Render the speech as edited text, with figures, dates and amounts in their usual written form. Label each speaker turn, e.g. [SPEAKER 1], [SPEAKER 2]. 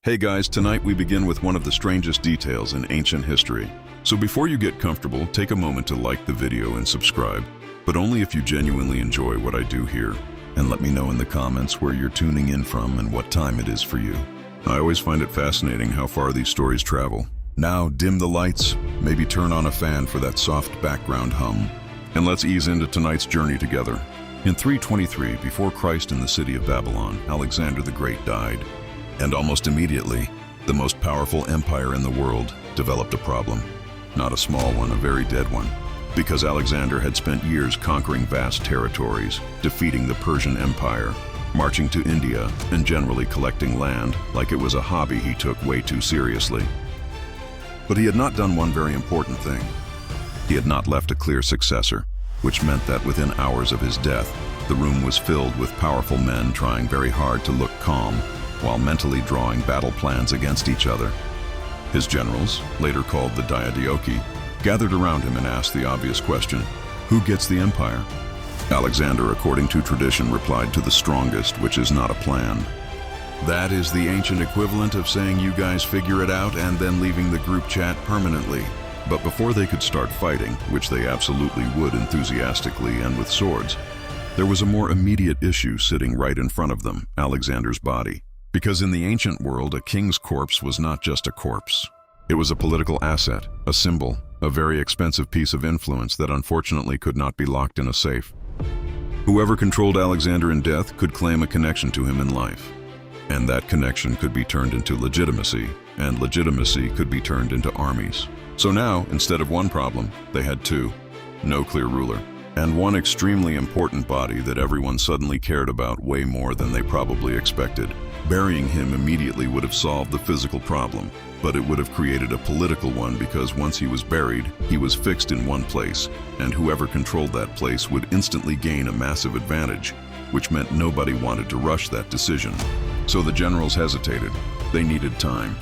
[SPEAKER 1] Hey guys, tonight we begin with one of the strangest details in ancient history. So before you get comfortable, take a moment to like the video and subscribe, but only if you genuinely enjoy what I do here. And let me know in the comments where you're tuning in from and what time it is for you. I always find it fascinating how far these stories travel. Now dim the lights, maybe turn on a fan for that soft background hum, and let's ease into tonight's journey together. In 323 before Christ in the city of Babylon, Alexander the Great died. And almost immediately, the most powerful empire in the world developed a problem. Not a small one, a very dead one. Because Alexander had spent years conquering vast territories, defeating the Persian Empire, marching to India, and generally collecting land like it was a hobby he took way too seriously. But he had not done one very important thing. He had not left a clear successor, which meant that within hours of his death, the room was filled with powerful men trying very hard to look calm, while mentally drawing battle plans against each other. His generals, later called the Diadochi, gathered around him and asked the obvious question, who gets the empire? Alexander, according to tradition, replied to the strongest, which is not a plan. That is the ancient equivalent of saying you guys figure it out and then leaving the group chat permanently. But before they could start fighting, which they absolutely would enthusiastically and with swords, there was a more immediate issue sitting right in front of them, Alexander's body. Because in the ancient world, a king's corpse was not just a corpse. It was a political asset, a symbol, a very expensive piece of influence that unfortunately could not be locked in a safe. Whoever controlled Alexander in death could claim a connection to him in life. And that connection could be turned into legitimacy, and legitimacy could be turned into armies. So now, instead of one problem, they had two. No clear ruler, and one extremely important body that everyone suddenly cared about way more than they probably expected. Burying him immediately would have solved the physical problem, but it would have created a political one because once he was buried, he was fixed in one place, and whoever controlled that place would instantly gain a massive advantage, which meant nobody wanted to rush that decision. So the generals hesitated. They needed time.